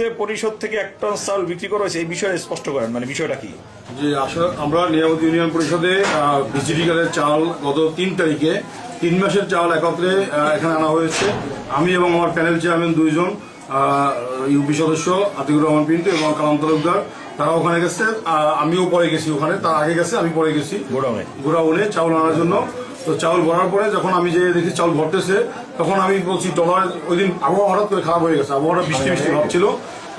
যে পরিষদ থেকে 1 টন চাল বিক্রি করা হয়েছে এই বিষয়ে স্পষ্ট করেন, মানে বিষয়টা কি? যে আসলে আমরা নিয়ামত ইউনিয়ন পরিষদে বিজিডি কার্ডের চাল গত 3 তারিখে 3 মাসের চাল একত্রে এখানে আনা হয়েছে। আমি এবং আমার প্যানেল চেয়ারম্যান 2 জন ইউপি সদস্য আতিকুর রহমান পিন্টু এবং কালাম তালুকদার, তারা ওখানে গেছে। আমিও পরে গেছি ওখানে, তার আগে গেছে, আমি পরে গেছি গোডাউনে চাউল আনার জন্য। তো চাউল ভরার পরে যখন আমি যে দেখি চাউল ভরতেছে, তখন আমি বলছি টলার, ওই দিন আবহাওয়া হঠাৎ করে খারাপ হয়ে গেছে, আবহাওয়াটা বৃষ্টি ভাব ছিল।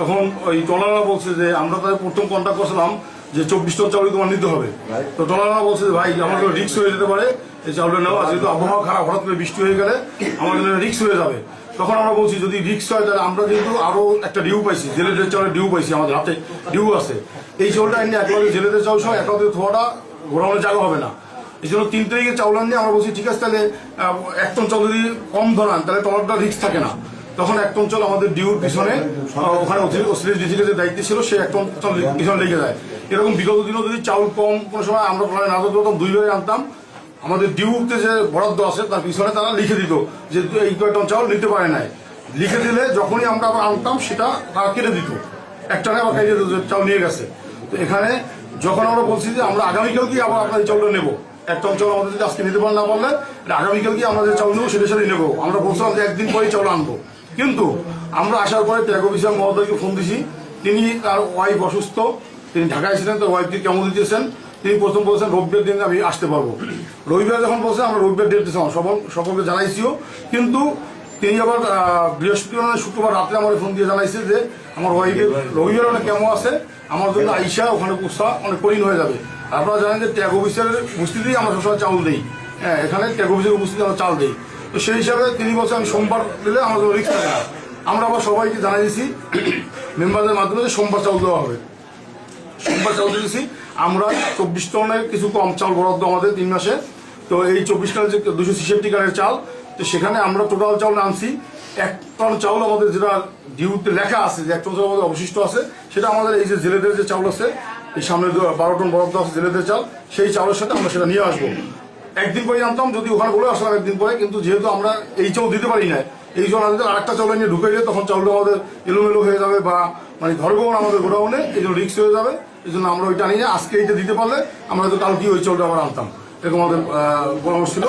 তখন ওই টলাররা বলছে যে আমরা তাদের প্রথম কন্ট্যাক্ট করছিলাম যে 24 টন চাউল তোমার নিতে হবে। তো টলাররা বলছে যে ভাই আমার রিস্ক হয়ে যেতে পারে এই চাউলটা নেওয়া, যেহেতু আবহাওয়া খারাপ, হঠাৎ করে বৃষ্টি হয়ে গেলে আমার জন্য রিস্ক হয়ে যাবে। তখন আমরা বলছি যদি রিস্ক হয় তাহলে আমরা কিন্তু আরো একটা ডিউ পাইছি, জেলেদের চাউলের ডিউ পাইছি, আমাদের হাতে ডিউ আছে। এই চাউলটা এনে একবারে জেলেদের চাউল সহ একত্রে ধোয়াটা ঘোরানোর জায়গা হবে না। এই জন্য 3 তারিখে চাউল আনিয়ে আমরা বলছি ঠিক আছে, তাহলে 1 টন চাউল যদি কম ধরান তাহলে টলারটা রিস্ক থাকে না। তখন 1 টন চাল আমাদের ডিউর পিছনে ওখানে ডিজিটালের দায়িত্ব ছিল, সে 1 টন চাল পিছনে লেগে যায়। এরকম বিগত দিনও যদি চাউল কম কোনো সময় আমরা প্রায় না ধরতাম, 2 ভাগে আনতাম, আমাদের ডিউতে যে বরাদ্দ আছে তার পিছনে তারা লিখে দিত যে এই কয় টন চাউল নিতে পারে নাই। লিখে দিলে যখনই আমরা আবার আনতাম সেটা তারা কেটে দিত, একটানে আবার কেটে দিত চাউল নিয়ে গেছে। তো এখানে যখন আমরা বলছি যে আমরা আগামীকালকেই আবার আপনার এই চাউলটা নেবো, 1 টন চাউল আমাদের যদি আজকে নিতে পারেন না পারলে আগামীকালকে আমরা যে চাউল নেবো সেটা সাথে নেবো। আমরা বলছিলাম যে 1 দিন পরেই চাউল আনবো, কিন্তু আমরা আসার পরে ট্যাগ অফিসার মহোদয়কে ফোন দিছি, তিনি তার ওয়াইফ অসুস্থ, তিনি ঢাকায় ছিলেন, তার ওয়াইফকে কেমন দিতেছেন, তিনি প্রথম বলছেন রবিবার দিন আমি আসতে পারবো। রবিবার যখন বলছেন আমরা রবিবার ডেট দিয়েছিলাম, সকলকে জানাইছিও, কিন্তু তিনি আবার বৃহস্পতিবার শুক্রবার রাত্রে আমার ফোন দিয়ে জানাইছে যে আমার ওয়াইফের রবিবার অনেক কেমন আছে, আমার জন্য আইসা ওখানে পুষা অনেক কঠিন হয়ে যাবে। আপনারা জানেন যে ট্যাগ অফিসারের উপস্থিতিতেই আমরা সবসময় চাউল দিই, হ্যাঁ এখানে ট্যাগ অফিসের উপস্থিতি আমরা চাল দিই। তো সেই হিসাবে তিনি বলছেন আমি সোমবার দিলে আমার জন্য রিস্ক থাকে না। আমরা আবার সবাইকে জানাই দিয়েছি মেম্বারদের মাধ্যমে যে সোমবার চাউল দেওয়া হবে। সোমবার চাউল দিয়েছি আমরা 24 টনের কিছু কম চাল বরাদ্দ আমাদের 3 মাসে। তো এই 24 টনের যে 266 কারের চাল, তো সেখানে আমরা টোটাল চাউল আনছি 1 টন চাউল আমাদের যেটা ডিউতে লেখা আছে যে 1 টন চাউল আমাদের অবশিষ্ট আছে, সেটা আমাদের এই যে জেলেদের যে চাউল আছে, এই সামনে 12 টন বরাদ্দ আছে জেলেদের চাল, সেই চাউলের সাথে আমরা সেটা নিয়ে আসবো। 1 দিন পরে আনতাম, যদি ওখানে বলে আসলাম 1 দিন পরে, কিন্তু যেহেতু আমরা এই চাউল দিতে পারি না, এই জন্য আমাদের আরেকটা চাউল নিয়ে ঢুকে যায়, তখন চাউলটা আমাদের এলোমেলো হয়ে যাবে বা মানে ধরবো না আমাদের গোডাউনে, এই জন্য রিস্ক হয়ে যাবে। এই জন্য আমরা ওইটা নিয়ে আজকে এইটা দিতে পারলে আমরা হয়তো কালকে ওই চাউলটা আবার আনতাম, এরকম আমাদের পরামর্শ ছিল।